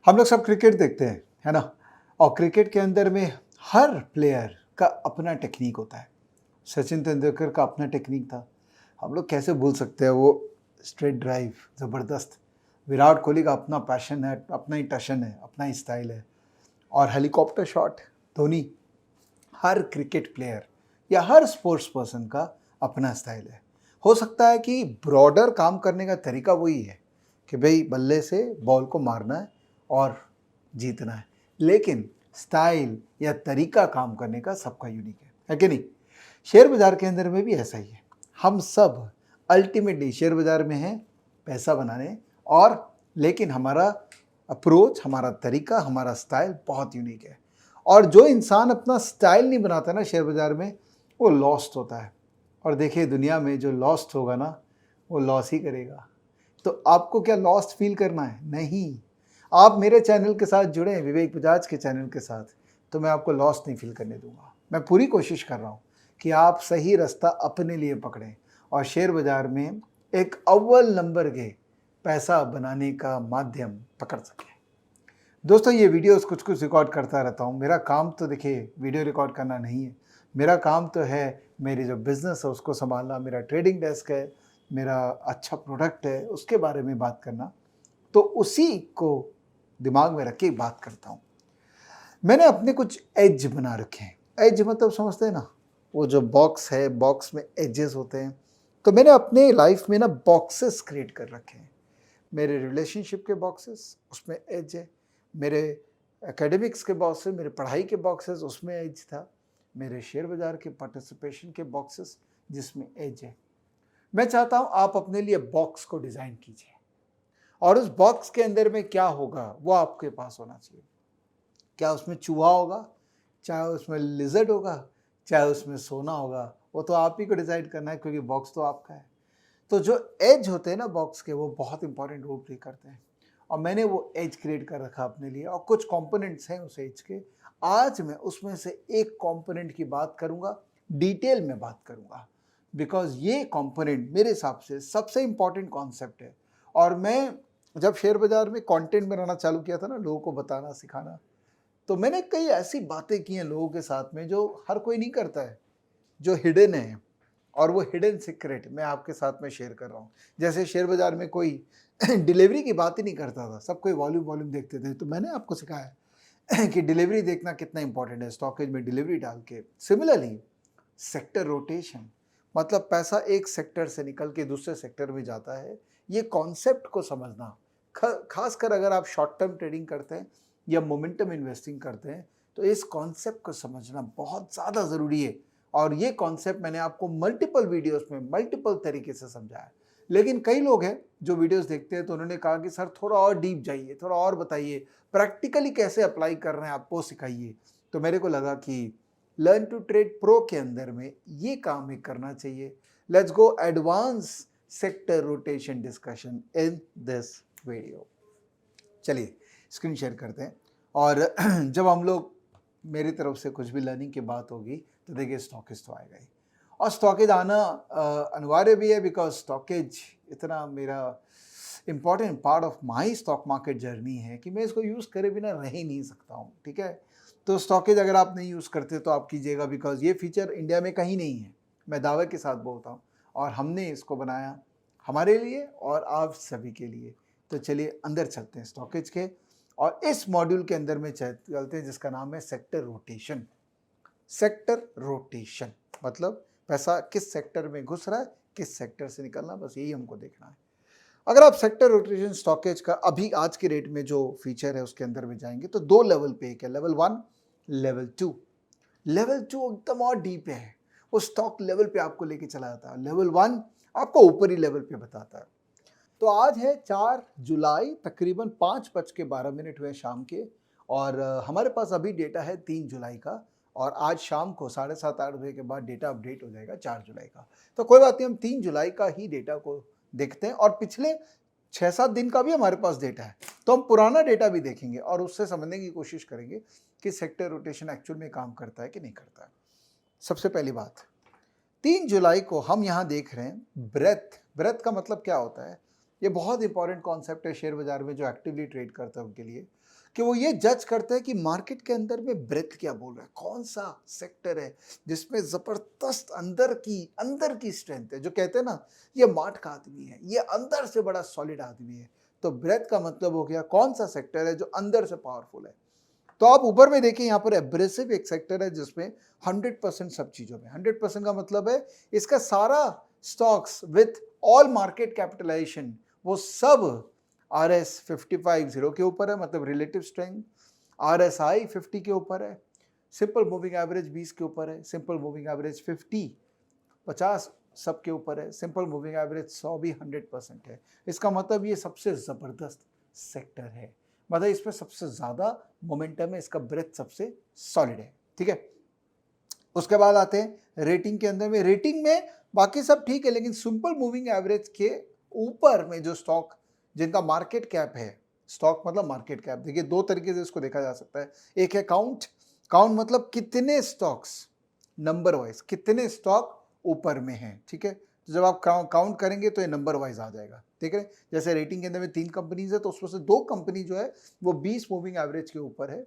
हम लोग सब क्रिकेट देखते हैं, है ना? और क्रिकेट के अंदर में हर प्लेयर का अपना टेक्निक होता है। सचिन तेंदुलकर का अपना टेक्निक था। हम लोग कैसे भूल सकते हैं वो स्ट्रेट ड्राइव ज़बरदस्त। विराट कोहली का अपना पैशन है, अपना ही टशन है, अपना ही स्टाइल है। और हेलीकॉप्टर शॉट धोनी। हर क्रिकेट प्लेयर या हर स्पोर्ट्स पर्सन का अपना स्टाइल है। हो सकता है कि ब्रॉडर काम करने का तरीका वही है कि भाई बल्ले से बॉल को मारना है और जीतना है, लेकिन स्टाइल या तरीका काम करने का सबका यूनिक है कि नहीं? शेयर बाजार के अंदर में भी ऐसा ही है। हम सब अल्टीमेटली शेयर बाजार में हैं पैसा बनाने, और लेकिन हमारा अप्रोच, हमारा तरीका, हमारा स्टाइल बहुत यूनिक है। और जो इंसान अपना स्टाइल नहीं बनाता ना शेयर बाजार में, वो लॉस्ट होता है। और देखिए दुनिया में जो लॉस्ट होगा ना, वो लॉस ही करेगा। तो आपको क्या लॉस्ट फील करना है? नहीं। आप मेरे चैनल के साथ जुड़े हैं, विवेक बजाज के चैनल के साथ, तो मैं आपको लॉस्ट नहीं फील करने दूंगा। मैं पूरी कोशिश कर रहा हूँ कि आप सही रास्ता अपने लिए पकड़ें और शेयर बाजार में एक अव्वल नंबर के पैसा बनाने का माध्यम पकड़ सकें। दोस्तों, ये वीडियोस कुछ कुछ रिकॉर्ड करता रहता हूँ। मेरा काम तो देखिए वीडियो रिकॉर्ड करना नहीं है। मेरा काम तो है मेरी जो बिज़नेस है उसको संभालना, मेरा ट्रेडिंग डेस्क है, मेरा अच्छा प्रोडक्ट है, उसके बारे में बात करना। तो उसी को दिमाग में रख के बात करता हूँ। मैंने अपने कुछ एज बना रखे हैं। एज मतलब समझते हैं ना, वो जो बॉक्स है, बॉक्स में एजेस होते हैं। तो मैंने अपने लाइफ में ना बॉक्सेस क्रिएट कर रखे हैं। मेरे रिलेशनशिप के बॉक्सेस, उसमें एज है। मेरे एकेडमिक्स के बॉक्सेस, मेरे पढ़ाई के बॉक्सेस, उसमें एज था। मेरे शेयर बाजार के पार्टिसिपेशन के बॉक्सेस, जिसमें एज है। मैं चाहता हूँ आप अपने लिए बॉक्स को डिज़ाइन कीजिए, और उस बॉक्स के अंदर में क्या होगा वो आपके पास होना चाहिए। क्या उसमें चूहा होगा, चाहे उसमें लिजर्ड होगा, चाहे उसमें सोना होगा, वो तो आप ही को डिसाइड करना है, क्योंकि बॉक्स तो आपका है। तो जो एज होते हैं ना बॉक्स के, वो बहुत इंपॉर्टेंट रोल प्ले करते हैं, और मैंने वो एज क्रिएट कर रखा अपने लिए, और कुछ कंपोनेंट्स हैं उस एज के। आज मैं उसमें से एक कंपोनेंट की बात करूंगा, डिटेल में बात करूंगा, बिकॉज ये कंपोनेंट मेरे हिसाब से सबसे इंपॉर्टेंट कॉन्सेप्ट है। और मैं जब शेयर बाजार में कंटेंट बनाना चालू किया था ना, लोगों को बताना सिखाना, तो मैंने कई ऐसी बातें की हैं लोगों के साथ में जो हर कोई नहीं करता है, जो हिडन है। और वो हिडन सीक्रेट मैं आपके साथ में शेयर कर रहा हूँ। जैसे शेयर बाजार में कोई डिलीवरी की बात ही नहीं करता था, सब कोई वॉल्यूम वॉल्यूम देखते थे, तो मैंने आपको सिखाया कि डिलीवरी देखना कितना इंपॉर्टेंट है, स्टॉकेज में डिलीवरी डाल के। सिमिलरली सेक्टर रोटेशन, मतलब पैसा एक सेक्टर से निकल के दूसरे सेक्टर में जाता है, ये कॉन्सेप्ट को समझना, खासकर अगर आप शॉर्ट टर्म ट्रेडिंग करते हैं या मोमेंटम इन्वेस्टिंग करते हैं, तो इस कॉन्सेप्ट को समझना बहुत ज़्यादा ज़रूरी है। और ये कॉन्सेप्ट मैंने आपको मल्टीपल वीडियोस में मल्टीपल तरीके से समझाया। लेकिन कई लोग हैं जो वीडियोस देखते हैं, तो उन्होंने कहा कि सर थोड़ा और डीप जाइए, थोड़ा और बताइए, प्रैक्टिकली कैसे अप्लाई कर रहे हैं आप वो सिखाइए। तो मेरे को लगा कि लर्न टू ट्रेड प्रो के अंदर में ये काम एक करना चाहिए। Let's go advance sector rotation discussion in this video. चलिए स्क्रीन शेयर करते हैं। और जब हम लोग, मेरी तरफ से कुछ भी लर्निंग की बात होगी, तो देखिए स्टॉकेज तो आएगा ही। और स्टॉकेज आना अनिवार्य भी है, बिकॉज स्टॉकेज इतना मेरा important part of my stock market journey है कि मैं इसको यूज़ करे बिना रह ही नहीं सकता हूँ। ठीक है, तो स्टॉकेज अगर आप नहीं यूज़ करते तो आप कीजिएगा, बिकॉज ये फीचर इंडिया में कहीं नहीं है, मैं दावे के साथ बोलता हूँ। और हमने इसको बनाया हमारे लिए और आप सभी के लिए। तो चलिए अंदर चलते हैं स्टॉकेज के, और इस मॉड्यूल के अंदर में चलते हैं जिसका नाम है सेक्टर रोटेशन। सेक्टर रोटेशन मतलब पैसा किस सेक्टर में घुस रहा है, किस सेक्टर से निकलना, बस यही हमको देखना है। अगर आप सेक्टर रोटेशन स्टॉकेज का अभी आज के रेट में जो फीचर है उसके अंदर में जाएंगे, तो दो लेवल पे एक है, लेवल 1, लेवल 2। लेवल 2 एकदम और डीप है, वो स्टॉक लेवल पे आपको लेके चला जाता है। लेवल 1 आपको ऊपरी लेवल पे बताता है। तो आज है 4 जुलाई, तकरीबन 5:12 हुए शाम के, और हमारे पास अभी डेटा है 3 जुलाई का, और आज शाम को 7:30-8 बजे के बाद डेटा अपडेट हो जाएगा 4 जुलाई का। तो कोई बात नहीं, हम 3 जुलाई का ही डेटा को देखते हैं, और पिछले 6-7 दिन का भी हमारे पास डेटा है, तो हम पुराना डेटा भी देखेंगे और उससे समझने की कोशिश करेंगे कि सेक्टर रोटेशन एक्चुअल में काम करता है कि नहीं करता है। सबसे पहली बात, 3 जुलाई को हम यहाँ देख रहे हैं ब्रेथ। ब्रेथ का मतलब क्या होता है? ये बहुत इंपॉर्टेंट कॉन्सेप्ट है शेयर बाजार में जो एक्टिवली ट्रेड करते हैं उनके लिए, कि वो ये जज करते हैं कि मार्केट के अंदर में ब्रेथ क्या बोल रहा है, कौन सा सेक्टर है जिसमें जबरदस्त अंदर की स्ट्रेंथ है, जो कहते हैं ना ये मार्ट का आदमी है, ये अंदर से बड़ा सॉलिड आदमी है। तो ब्रेथ का मतलब हो गया कौन सा सेक्टर है जो अंदर से पावरफुल है। तो आप ऊपर में देखिए यहाँ पर एब्रेसिव एक सेक्टर है जिसमें 100% सब चीजों में 100% का मतलब है इसका सारा stocks with all market capitalization वो सब RS 55 के ऊपर है, मतलब रिलेटिव स्ट्रेंथ। RSI 50 के ऊपर है, सिंपल मूविंग एवरेज 20 के ऊपर है, सिंपल मूविंग एवरेज 50 सब के ऊपर है, सिंपल मूविंग एवरेज 100 भी 100% है। इसका मतलब ये सबसे जबरदस्त सेक्टर है, मतलब इसमें सबसे ज्यादा मोमेंटम है, इसका ब्रेथ सबसे सॉलिड है। ठीक है, उसके बाद आते हैं रेटिंग के अंदर में। रेटिंग में बाकी सब ठीक है, लेकिन सिंपल मूविंग एवरेज के ऊपर में जो स्टॉक जिनका मार्केट कैप है, स्टॉक मतलब मार्केट कैप, देखिए दो तरीके से इसको देखा जा सकता है। एक है काउंट, काउंट मतलब कितने स्टॉक्स नंबर वाइज कितने स्टॉक ऊपर में हैं। ठीक है, तो जब आप काउंट करेंगे तो ये नंबर वाइज आ जाएगा। ठीक है, जैसे रेटिंग के अंदर में 3 कंपनीज है तो उसमें से 2 कंपनी जो है वो 20 मूविंग एवरेज के ऊपर है,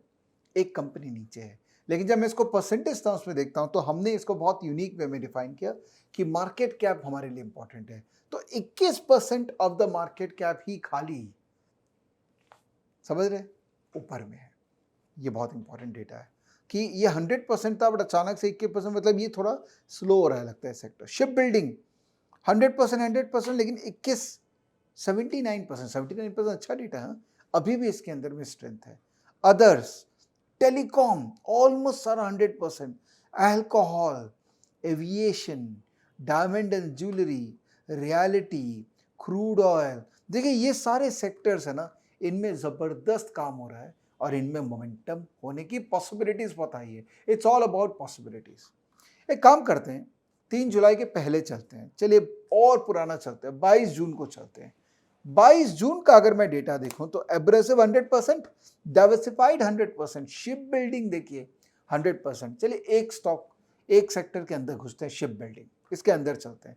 एक कंपनी नीचे है। लेकिन जब मैं इसको परसेंटेज टर्म्स में देखता हूं तो हमने इसको बहुत यूनिक वे में डिफाइन किया कि मार्केट कैप हमारे लिए इंपॉर्टेंट है। तो 21% ऑफ द मार्केट कैप ही खाली, समझ रहे, ऊपर में है। ये बहुत इंपॉर्टेंट डेटा है कि ये 100% था बट अचानक से 21%, मतलब ये थोड़ा स्लो हो रहा है लगता है सेक्टर। शिप बिल्डिंग 100%, लेकिन 79% अच्छा डेटा है, अभी भी इसके अंदर में स्ट्रेंथ है। अदर्स, टेलीकॉम ऑलमोस्ट सारा 100%, alcohol, aviation, diamond and jewellery, reality, crude oil, देखिए ये सारे सेक्टर्स है ना, इनमें जबरदस्त काम हो रहा है और इनमें मोमेंटम होने की पॉसिबिलिटीज बताई है। It's all about possibilities. एक काम करते हैं, 3 जुलाई के पहले चलते हैं, चलिए और पुराना चलते हैं, 22 जून को चलते हैं। 22 जून का अगर मैं डेटा देखूं तो एब्रेसिव 100%, डाइवर्सिफाइड 100%, शिप बिल्डिंग देखिए 100%। चलिए एक स्टॉक एक सेक्टर के अंदर घुसते हैं, शिप बिल्डिंग, इसके अंदर चलते हैं।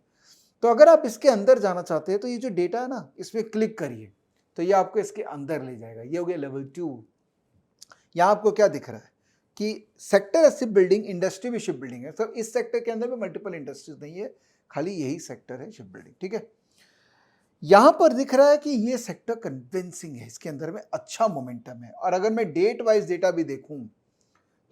तो अगर आप इसके अंदर जाना चाहते हैं तो ये जो डेटा है ना, इसमें क्लिक करिए तो ये आपको इसके अंदर ले जाएगा। ये हो गया लेवल 2। यहाँ आपको क्या दिख रहा है कि सेक्टर है शिप बिल्डिंग, इंडस्ट्री भी शिप बिल्डिंग है। तो इस सेक्टर के अंदर में मल्टीपल इंडस्ट्रीज नहीं है, खाली यही सेक्टर है शिप बिल्डिंग। ठीक है, यहां पर दिख रहा है कि ये सेक्टर कन्विंसिंग है, इसके अंदर में अच्छा मोमेंटम है। और अगर मैं डेट वाइज डेटा भी देखूं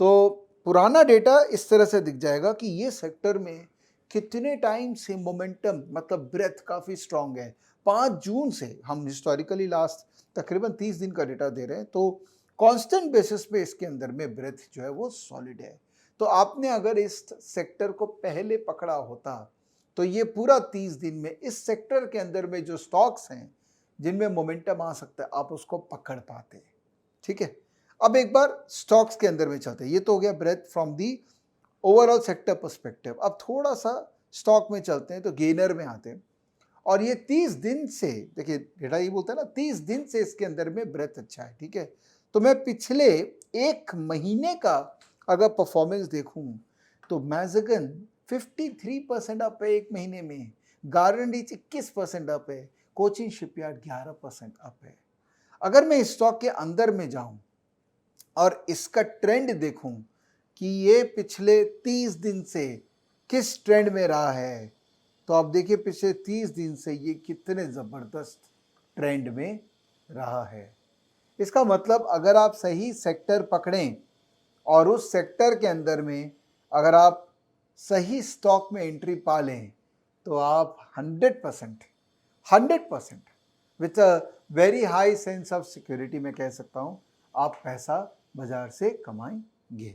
तो पुराना डेटा इस तरह से दिख जाएगा कि ये सेक्टर में कितने टाइम से मोमेंटम मतलब ब्रेथ काफी स्ट्रांग है। 5 जून से हम हिस्टोरिकली लास्ट तकरीबन 30 दिन का डेटा दे रहे हैं, तो कांस्टेंट बेसिस पे इसके अंदर में ब्रेथ जो है वो सॉलिड है। तो आपने अगर इस सेक्टर को पहले पकड़ा होता तो ये पूरा 30 दिन में इस सेक्टर के अंदर में जो स्टॉक्स हैं जिनमें मोमेंटम आ सकता है आप उसको पकड़ पाते। ठीक है, अब एक बार स्टॉक्स के अंदर में चलते हैं। ये तो हो गया breadth from the overall sector perspective. अब थोड़ा सा स्टॉक में चलते हैं तो गेनर में आते हैं। और ये 30 दिन से, देखिए डेटा ये बोलता है ना 30 दिन से इसके अंदर में ब्रेथ अच्छा है। ठीक है, तो मैं पिछले 1 महीने का अगर परफॉर्मेंस देखूं तो मैज़गन 53% अप है 1 महीने में, गारंडीज 21% अप है, कोचिन शिपयार्ड 11% अप है। अगर मैं इस स्टॉक के अंदर में जाऊं और इसका ट्रेंड देखूं कि ये पिछले 30 दिन से किस ट्रेंड में रहा है, तो आप देखिए पिछले 30 दिन से ये कितने जबरदस्त ट्रेंड में रहा है। इसका मतलब अगर आप सही सेक्टर पकड़ें और उस सेक्टर के अंदर में अगर आप सही स्टॉक में एंट्री पा लें तो आप 100% with a very high sense of security में कह सकता हूं आप पैसा बाजार से कमाएंगे।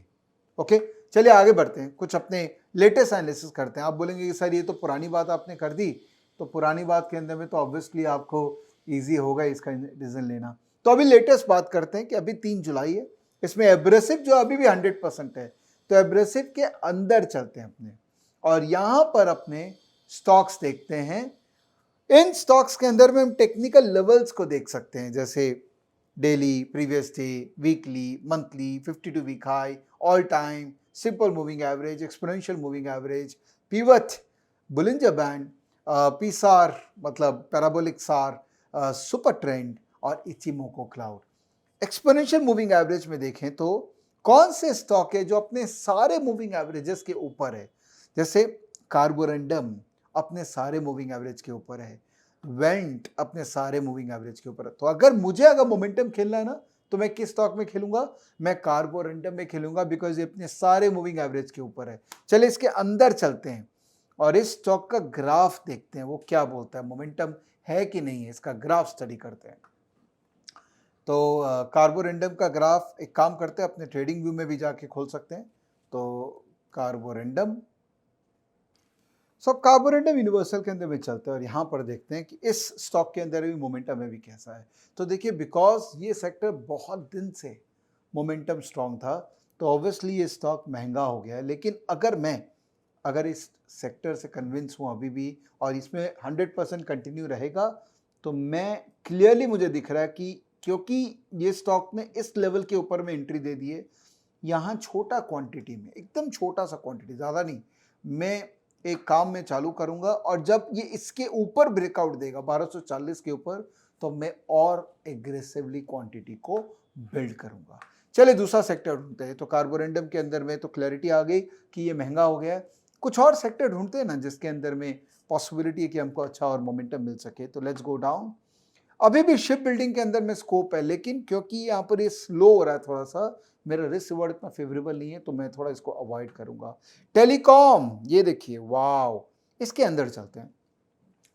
ओके, चलिए आगे बढ़ते हैं, कुछ अपने लेटेस्ट एनालिसिस करते हैं। आप बोलेंगे कि सर ये तो पुरानी बात आपने कर दी, तो पुरानी बात के अंदर में तो ऑब्वियसली आपको इजी होगा इसका डिसीजन लेना। तो अभी लेटेस्ट बात करते हैं कि अभी 3 जुलाई है, इसमें एब्रेसिव जो अभी भी 100% है, तो एब्रेसिव के अंदर चलते हैं अपने और यहां पर अपने स्टॉक्स देखते हैं। इन स्टॉक्स के अंदर में हम टेक्निकल लेवल्स को देख सकते हैं, जैसे daily, previous day, weekly, monthly, 52 week high, all time, simple moving average, exponential moving average, pivot, Bollinger band, PSAR मतलब पैराबोलिक सार, सुपर ट्रेंड और Ichimoku cloud. Exponential moving average में देखें तो कौन से स्टॉक है जो अपने सारे मूविंग एवरेजेस के ऊपर है? जैसे कार्बोरंडम अपने सारे मूविंग एवरेज के ऊपर है, वेंट अपने सारे मूविंग एवरेज के ऊपर है। तो अगर मोमेंटम खेलना है ना, तो मैं किस स्टॉक में खेलूंगा? मैं कार्बोरंडम में खेलूंगा, बिकॉज ये अपने सारे मूविंग एवरेज के ऊपर है। चलिए इसके अंदर चलते हैं और इस स्टॉक का ग्राफ देखते हैं, वो क्या बोलता है, मोमेंटम है कि नहीं है, इसका ग्राफ स्टडी करते हैं। तो कार्बोरंडम का ग्राफ एक काम करते हैं, अपने ट्रेडिंग व्यू में भी जाके खोल सकते हैं। तो कार्बोरंडम, कार्बोरंडम यूनिवर्सल के अंदर में चलते हैं और यहाँ पर देखते हैं कि इस स्टॉक के अंदर भी मोमेंटम है भी कैसा है। तो देखिए, बिकॉज ये सेक्टर बहुत दिन से मोमेंटम स्ट्रांग था, तो ऑब्वियसली ये स्टॉक महंगा हो गया है। लेकिन अगर इस सेक्टर से कन्विंस हूँ अभी भी और इसमें 100% कंटिन्यू रहेगा, तो मैं क्लियरली मुझे दिख रहा है कि क्योंकि ये स्टॉक ने इस लेवल के ऊपर में एंट्री दे दी है, यहाँ छोटा क्वांटिटी में, एकदम छोटा सा क्वांटिटी, ज़्यादा नहीं, मैं एक काम में चालू करूंगा और जब ये इसके ऊपर ब्रेकआउट देगा 1240 के ऊपर, तो मैं और एग्रेसिवली क्वांटिटी को बिल्ड करूंगा। चलिए दूसरा सेक्टर ढूंढते हैं। तो कार्बोरंडम के अंदर में तो क्लैरिटी आ गई कि ये महंगा हो गया है। कुछ और सेक्टर ढूंढते हैं ना जिसके अंदर में पॉसिबिलिटी है कि हमको अच्छा और मोमेंटम मिल सके। तो लेट्स गो डाउन। अभी भी शिप बिल्डिंग के अंदर में स्कोप है, लेकिन क्योंकि यहाँ पर ये स्लो हो रहा है थोड़ा सा, मेरा रिस्क रिवॉर्ड इतना फेवरेबल नहीं है, तो मैं थोड़ा इसको अवॉइड करूंगा। टेलीकॉम, ये देखिए, वाव, इसके अंदर चलते हैं।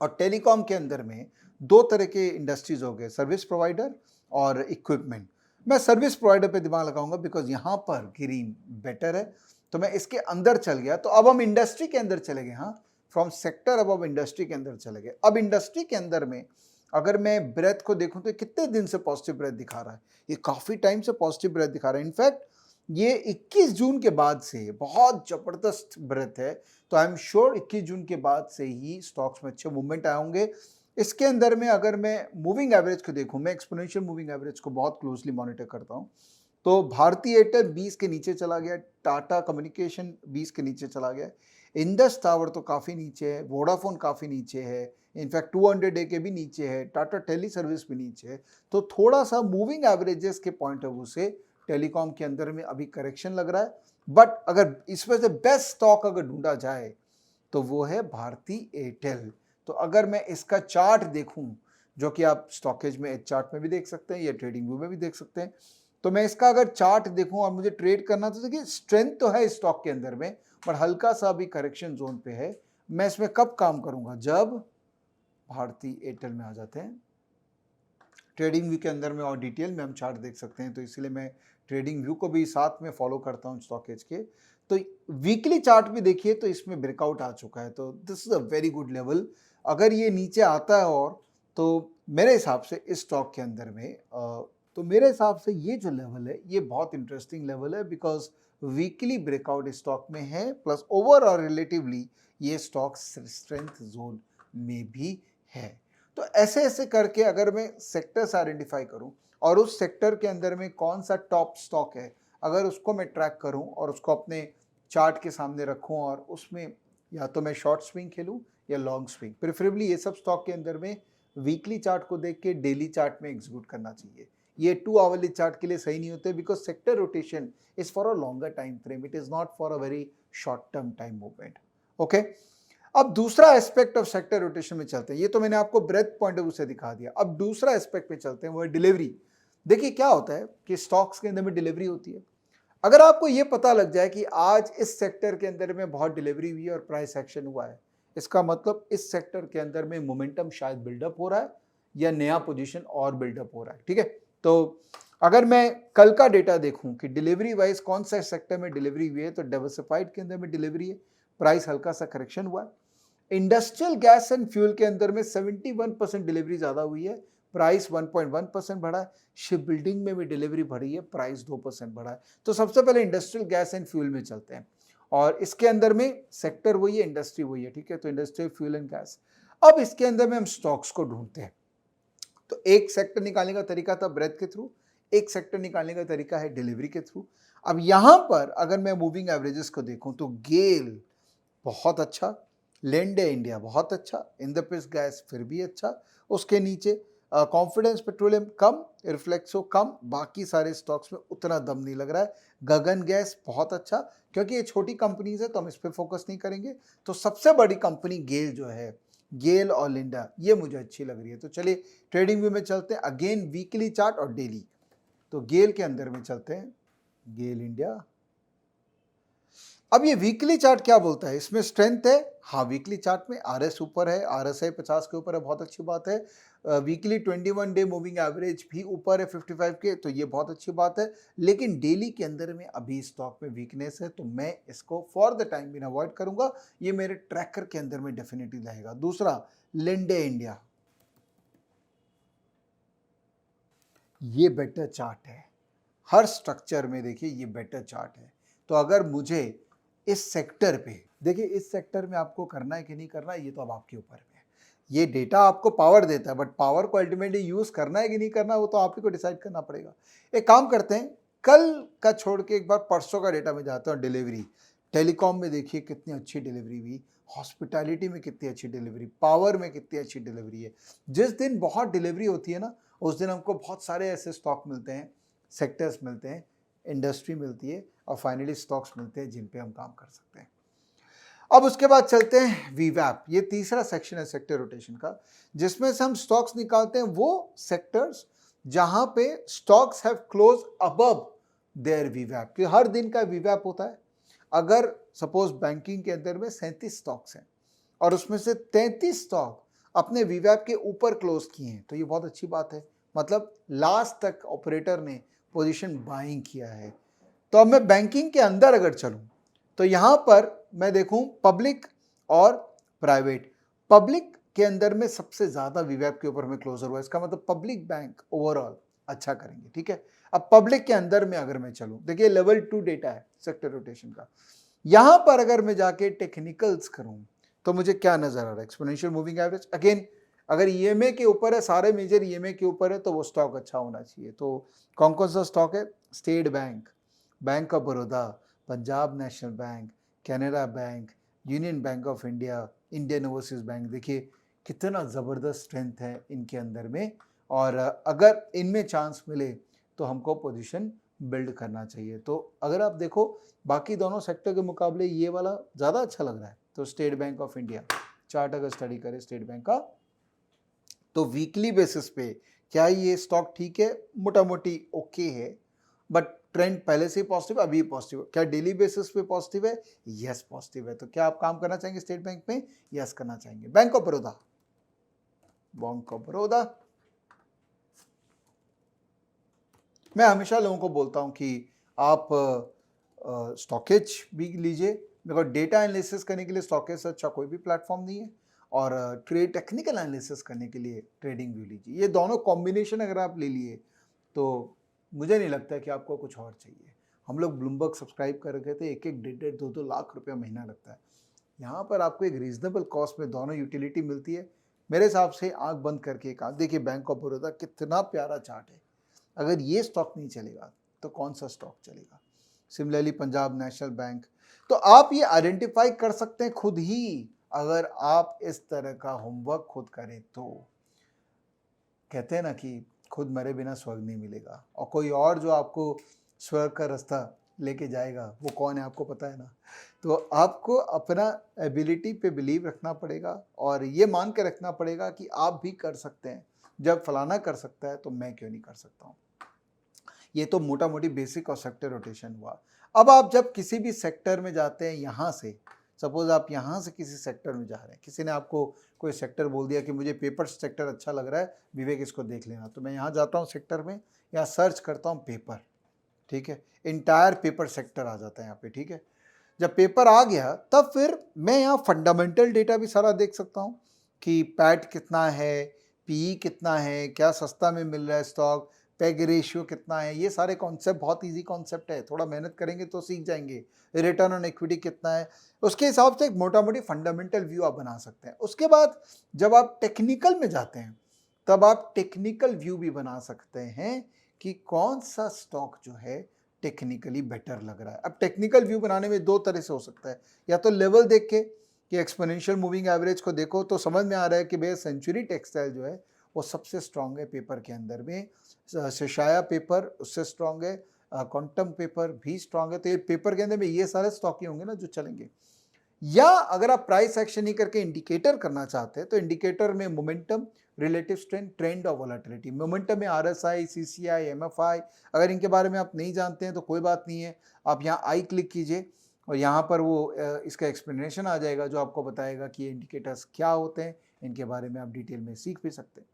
और टेलीकॉम के अंदर में दो तरह के इंडस्ट्रीज हो गए, सर्विस प्रोवाइडर और इक्विपमेंट। मैं सर्विस प्रोवाइडर पे दिमाग लगाऊंगा बिकॉज यहाँ पर ग्रीन बेटर है, तो मैं इसके अंदर चल गया। तो अब हम इंडस्ट्री के अंदर चले गए। हाँ, फ्रॉम सेक्टर अब इंडस्ट्री के अंदर चले गए। अब इंडस्ट्री के अंदर में अगर मैं ब्रेथ को देखूं तो कितने दिन से पॉजिटिव ब्रेथ दिखा रहा है, ये काफी टाइम से पॉजिटिव ब्रेथ दिखा रहा है। इनफैक्ट ये 21 जून के बाद से बहुत जबरदस्त ब्रेथ है। तो आई एम श्योर 21 जून के बाद से ही स्टॉक्स में अच्छे मूवमेंट आए होंगे। इसके अंदर में अगर मैं मूविंग एवरेज को देखूं, मैं एक्सपोनेंशियल मूविंग एवरेज को बहुत क्लोजली मॉनिटर करता हूं। तो भारतीय एयरटेल 20 के नीचे चला गया, टाटा कम्युनिकेशन 20 के नीचे चला गया, इंडस टावर तो काफ़ी नीचे है, वोडाफोन काफ़ी नीचे है, इनफैक्ट 200 डे के भी नीचे है, टाटा टेली सर्विस भी नीचे है। तो थोड़ा सा मूविंग एवरेजेस के पॉइंट ऑफ व्यू से टेलीकॉम के अंदर में अभी करेक्शन लग रहा है। बट अगर इसमें से बेस्ट स्टॉक अगर ढूंढा जाए तो वो है भारती एयरटेल। तो अगर मैं इसका चार्ट देखूं, जो कि आप स्टॉकेज में चार्ट में भी देख सकते हैं या ट्रेडिंग व्यू में भी देख सकते हैं, तो मैं इसका अगर चार्ट देखूं और मुझे ट्रेड करना, तो देखिए स्ट्रेंथ तो है स्टॉक के अंदर में, पर हल्का सा भी करेक्शन जोन पे है। मैं इसमें कब काम करूंगा? जब भारती एयरटेल में आ जाते हैं। ट्रेडिंग व्यू के अंदर में और डिटेल में हम चार्ट देख सकते हैं, तो इसलिए मैं ट्रेडिंग व्यू को भी साथ में फॉलो करता हूं स्टॉकेज के। तो वीकली चार्ट भी देखिए, तो इसमें ब्रेकआउट आ चुका है, तो this is a very good level. अगर ये नीचे आता है और, तो मेरे हिसाब से इस स्टॉक के अंदर में तो मेरे हिसाब से ये जो लेवल है ये बहुत इंटरेस्टिंग लेवल है, बिकॉज वीकली ब्रेकआउट स्टॉक में है, प्लस ओवर और रिलेटिवली ये स्टॉक स्ट्रेंथ जोन में भी है। तो ऐसे ऐसे करके अगर मैं सेक्टर्स आइडेंटिफाई करूं और उस सेक्टर के अंदर में कौन सा टॉप स्टॉक है, अगर उसको मैं ट्रैक करूं और उसको अपने चार्ट के सामने रखूं और उसमें या तो मैं शॉर्ट स्विंग खेलूं या लॉन्ग स्विंग, प्रेफरेबली ये सब स्टॉक के अंदर में वीकली चार्ट को देख के डेली चार्ट में एग्जीक्यूट करना चाहिए। ये 2 आवरली चार्ट के लिए सही नहीं होते, because sector rotation is for a longer time frame, it is not for a very short term time movement. Okay, अब दूसरा एस्पेक्ट ऑफ सेक्टर रोटेशन में चलते हैं। ये तो मैंने आपको ब्रेथ पॉइंट ऑफ व्यू से दिखा दिया। अब दूसरा एस्पेक्ट पे चलते हैं, वो है डिलीवरी। देखिए क्या होता है कि स्टॉक्स के अंदर में डिलीवरी होती है। अगर आपको ये पता लग जाए कि आज इस सेक्टर के अंदर में बहुत डिलीवरी हुई है और प्राइस एक्शन हुआ है, इसका मतलब इस सेक्टर के अंदर में मोमेंटम शायद बिल्डअप हो रहा है या नया पोजीशन और बिल्डअप हो रहा है। ठीक है, तो अगर मैं कल का डेटा देखूं कि डिलीवरी वाइज कौन सा सेक्टर में डिलीवरी हुई है, तो डाइवर्सिफाइड के अंदर में डिलीवरी है, प्राइस हल्का सा करेक्शन हुआ है। इंडस्ट्रियल गैस एंड फ्यूल के अंदर में 71% डिलीवरी ज्यादा हुई है, प्राइस 1.1% बढ़ा है। शिप बिल्डिंग में भी डिलीवरी बढ़ी है, प्राइस 2% बढ़ा है। तो सबसे पहले इंडस्ट्रियल गैस एंड फ्यूल में चलते हैं और इसके अंदर में सेक्टर वही है, इंडस्ट्री वही है। ठीक है, तो इंडस्ट्रियल फ्यूल एंड गैस। अब इसके अंदर में हम स्टॉक्स को ढूंढते हैं। तो एक सेक्टर निकालने का तरीका था ब्रेथ के थ्रू, एक सेक्टर निकालने का तरीका है डिलीवरी के थ्रू। अब यहां पर अगर मैं मूविंग एवरेजेस को देखूं तो गेल बहुत अच्छा, लेंडे इंडिया बहुत अच्छा, इंद्रप्रस्थ गैस फिर भी अच्छा, उसके नीचे कॉन्फिडेंस पेट्रोलियम कम, रिफ्लेक्सो कम, बाकी सारे स्टॉक्स में उतना दम नहीं लग रहा है। गगन गैस बहुत अच्छा, क्योंकि ये छोटी कंपनीज है तो हम इस पर फोकस नहीं करेंगे। तो सबसे बड़ी कंपनी गेल जो है, गेल और लिंडा, ये मुझे अच्छी लग रही है। तो चलिए ट्रेडिंग व्यू में चलते हैं, अगेन वीकली चार्ट और डेली। तो गेल के अंदर में चलते हैं, गेल इंडिया। अब ये वीकली चार्ट क्या बोलता है, इसमें स्ट्रेंथ है। हाँ, वीकली चार्ट में आरएस ऊपर है, आरएसआई 50 के ऊपर है, बहुत अच्छी बात है। वीकली 21 डे मूविंग एवरेज भी ऊपर है 55 के, तो ये बहुत अच्छी बात है। लेकिन डेली के अंदर में अभी स्टॉक में वीकनेस है, तो मैं इसको for the time being avoid करूंगा। ये मेरे ट्रैकर के अंदर में डेफिनेटली रहेगा। दूसरा, लिंडे इंडिया, ये बेटर चार्ट है। हर स्ट्रक्चर में देखिए ये बेटर चार्ट है। तो अगर मुझे इस सेक्टर पे, देखिए इस सेक्टर में आपको करना है कि नहीं करना है, ये तो अब आपके ऊपर है। ये डेटा आपको पावर देता है, बट पावर को अल्टीमेटली यूज करना है कि नहीं करना है, वो तो आप ही को डिसाइड करना पड़ेगा। एक काम करते हैं, कल का छोड़ के एक बार परसों का डेटा में जाता हूँ। डिलीवरी, टेलीकॉम में देखिए कितनी अच्छी डिलीवरी हुई, हॉस्पिटैलिटी में कितनी अच्छी डिलीवरी, पावर में कितनी अच्छी डिलीवरी है। जिस दिन बहुत डिलीवरी होती है ना, उस दिन हमको बहुत सारे ऐसे स्टॉक मिलते हैं, सेक्टर्स मिलते हैं, इंडस्ट्री मिलती है, और फाइनली स्टॉक्स मिलते हैं जिन पे हम काम कर सकते हैं। अब उसके बाद चलते हैं वीवैप। ये तीसरा सेक्शन है सेक्टर रोटेशन का, जिसमें से हम स्टॉक्स निकालते हैं वो सेक्टर्स जहां पे stocks have close above their वीवैप, कि हर दिन का वीवैप होता है। अगर सपोज बैंकिंग के अंदर में 37 स्टॉक्स हैं और उसमें से 33 स्टॉक अपने वीवैप के ऊपर क्लोज किए हैं, तो ये बहुत अच्छी बात है। मतलब लास्ट तक ऑपरेटर ने पोजीशन बाइंग किया है। तो अब मैं बैंकिंग के अंदर अगर चलूं, तो यहां पर मैं देखूं पब्लिक और प्राइवेट। पब्लिक के अंदर में सबसे ज्यादा वीवैप के ऊपर में क्लोजर हुआ, इसका मतलब पब्लिक बैंक ओवरऑल अच्छा करेंगे, ठीक है। अब पब्लिक के अंदर में अगर मैं चलूं, देखिए लेवल 2 डेटा है सेक्टर रोटेशन का। यहां पर अगर मैं जाके टेक्निकल्स करूं, तो मुझे क्या नजर आ रहा है, एक्सपोनेंशियल मूविंग एवरेज। अगेन अगर ईएमए के ऊपर है, सारे मेजर ईएमए के ऊपर है, तो वो स्टॉक अच्छा होना चाहिए। तो कौन कौन सा स्टॉक है, state bank, bank of Baroda, Punjab national bank, Canara bank, union bank of India, Indian overseas bank. देखिए कितना ज़बरदस्त स्ट्रेंथ है इनके अंदर में, और अगर इनमें चांस मिले तो हमको पोजीशन बिल्ड करना चाहिए। तो अगर आप देखो बाकी दोनों सेक्टर के मुकाबले ये वाला ज़्यादा अच्छा लग रहा है। तो state bank of India chart अगर स्टडी करें स्टेट बैंक का, तो वीकली बेसिस पे क्या ये स्टॉक ठीक है, मोटा मोटी ओके है, बट ट्रेंड पहले से ही पॉजिटिव, अभी पॉजिटिव है। क्या डेली बेसिस पे पॉजिटिव है, यस पॉजिटिव है। तो क्या आप काम करना चाहेंगे स्टेट बैंक में, यस करना चाहेंगे। Bank of Baroda, bank of Baroda, मैं हमेशा लोगों को बोलता हूं कि आप स्टॉकेज भी लीजिए, बिकॉज डेटा एनालिसिस करने के लिए स्टॉकेज से अच्छा कोई भी प्लेटफॉर्म नहीं है, और ट्रेड टेक्निकल एनालिसिस करने के लिए ट्रेडिंग व्यू लीजिए। ये दोनों कॉम्बिनेशन अगर आप ले लिए, तो मुझे नहीं लगता कि आपको कुछ और चाहिए। हम लोग ब्लूमबर्ग सब्सक्राइब कर रखे थे, एक एक 1.5 लाख रुपया महीना लगता है। यहाँ पर आपको एक रीजनेबल कॉस्ट में दोनों यूटिलिटी मिलती है। मेरे हिसाब से आंख बंद करके एक देखिए बैंक ऑफ बड़ौदा कितना प्यारा चार्ट है। अगर ये स्टॉक नहीं चलेगा तो कौन सा स्टॉक चलेगा। Similarly Punjab national bank. तो आप ये आइडेंटिफाई कर सकते हैं खुद ही, अगर आप इस तरह का होमवर्क खुद करें तो। कहते हैं ना कि खुद मरे बिना स्वर्ग नहीं मिलेगा, और कोई और जो आपको स्वर्ग का रास्ता लेके जाएगा वो कौन है आपको पता है ना। तो आपको अपना एबिलिटी पे बिलीव रखना पड़ेगा, और ये मान के रखना पड़ेगा कि आप भी कर सकते हैं। जब फलाना कर सकता है तो मैं क्यों नहीं कर सकता हूँ। ये तो मोटा मोटी बेसिक और सेक्टर रोटेशन हुआ। अब आप जब किसी भी सेक्टर में जाते हैं, यहाँ से सपोज आप यहाँ से किसी सेक्टर में जा रहे हैं, किसी ने आपको कोई सेक्टर बोल दिया कि मुझे पेपर सेक्टर अच्छा लग रहा है विवेक, इसको देख लेना। तो मैं यहाँ जाता हूँ सेक्टर में, यहाँ सर्च करता हूँ पेपर, ठीक है, इंटायर पेपर सेक्टर आ जाता है यहाँ पे, ठीक है। जब पेपर आ गया तब फिर मैं यहाँ फंडामेंटल डेटा भी सारा देख सकता हूँ कि पैट कितना है, पीई कितना है, क्या सस्ता में मिल रहा है स्टॉक, पैग रेशियो कितना है। ये सारे कॉन्सेप्ट बहुत इजी कॉन्सेप्ट है, थोड़ा मेहनत करेंगे तो सीख जाएंगे। रिटर्न ऑन इक्विटी कितना है, उसके हिसाब से एक मोटा मोटी फंडामेंटल व्यू आप बना सकते हैं। उसके बाद जब आप टेक्निकल में जाते हैं, तब आप टेक्निकल व्यू भी बना सकते हैं कि कौन सा स्टॉक जो है टेक्निकली बेटर लग रहा है। अब टेक्निकल व्यू बनाने में दो तरह से हो सकता है, या तो लेवल देख के कि एक्सपोनेंशियल मूविंग एवरेज को देखो तो समझ में आ रहा है कि भैया सेंचुरी टेक्सटाइल जो है वो सबसे स्ट्रांग है पेपर के अंदर में। शेशाया पेपर उससे स्ट्रांग है, क्वांटम पेपर भी स्ट्रांग है। तो ये पेपर के अंदर में ये सारे स्टॉक ही होंगे ना जो चलेंगे। या अगर आप प्राइस एक्शन ही करके इंडिकेटर करना चाहते हैं तो इंडिकेटर में मोमेंटम, रिलेटिव स्ट्रेंथ, ट्रेंड और वोलेटिलिटी। मोमेंटम में आरएसआई, सीसीआई, एमएफआई। अगर इनके बारे में आप नहीं जानते हैं तो कोई बात नहीं है, आप यहाँ आई क्लिक कीजिए और यहाँ पर वो इसका एक्सप्लेनेशन आ जाएगा जो आपको बताएगा कि ये इंडिकेटर्स क्या होते हैं। इनके बारे में आप डिटेल में सीख भी सकते हैं।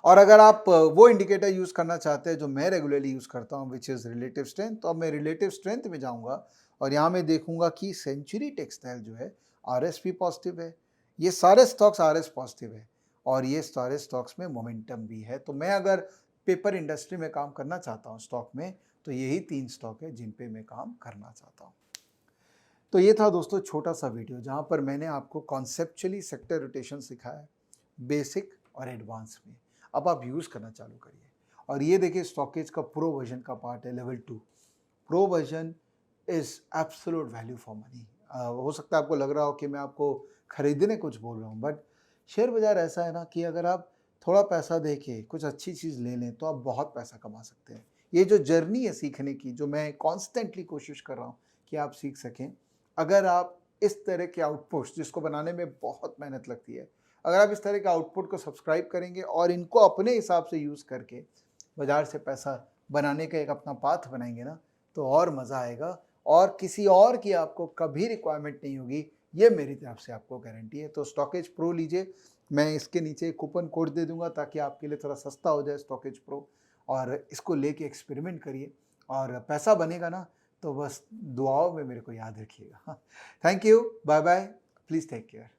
और अगर आप वो इंडिकेटर यूज़ करना चाहते हैं जो मैं रेगुलरली यूज़ करता हूँ विच इज़ रिलेटिव स्ट्रेंथ, तो अब मैं रिलेटिव स्ट्रेंथ में जाऊँगा और यहाँ मैं देखूँगा कि सेंचुरी टेक्सटाइल जो है आरएस भी पॉजिटिव है, ये सारे स्टॉक्स आरएस पॉजिटिव है और ये सारे स्टॉक्स में मोमेंटम भी है। तो मैं अगर पेपर इंडस्ट्री में काम करना चाहता हूँ स्टॉक में, तो यही 3 स्टॉक है जिन पे मैं काम करना चाहता हूँ। तो ये था दोस्तों छोटा सा वीडियो जहाँ पर मैंने आपको कॉन्सेप्चुअली सेक्टर रोटेशन सिखाया, बेसिक और एडवांस में। अब आप यूज़ करना चालू करिए। और ये देखिए स्टॉकेज का प्रो वर्जन का पार्ट है, level 2। Pro version is absolute value for money. हो सकता है आपको लग रहा हो कि मैं आपको खरीदने कुछ बोल रहा हूँ, बट शेयर बाज़ार ऐसा है ना कि अगर आप थोड़ा पैसा दे के कुछ अच्छी चीज़ ले लें तो आप बहुत पैसा कमा सकते हैं। ये जो जर्नी है सीखने की, जो मैं कॉन्स्टेंटली कोशिश कर रहा हूँ कि आप सीख सकें, अगर आप इस तरह के आउटपुट्स जिसको बनाने में बहुत मेहनत लगती है, अगर आप इस तरह के आउटपुट को सब्सक्राइब करेंगे और इनको अपने हिसाब से यूज़ करके बाज़ार से पैसा बनाने का एक अपना पाथ बनाएंगे ना, तो और मज़ा आएगा और किसी और की आपको कभी रिक्वायरमेंट नहीं होगी। ये मेरी तरफ से आपको गारंटी है। तो स्टॉकेज प्रो लीजिए, मैं इसके नीचे एक कूपन कोड दे दूंगा ताकि आपके लिए थोड़ा सस्ता हो जाए स्टॉकेज प्रो, और इसको लेके एक्सपेरिमेंट करिए और पैसा बनेगा ना, तो बस दुआओं में मेरे को याद रखिएगा। Thank you, bye bye, please take care.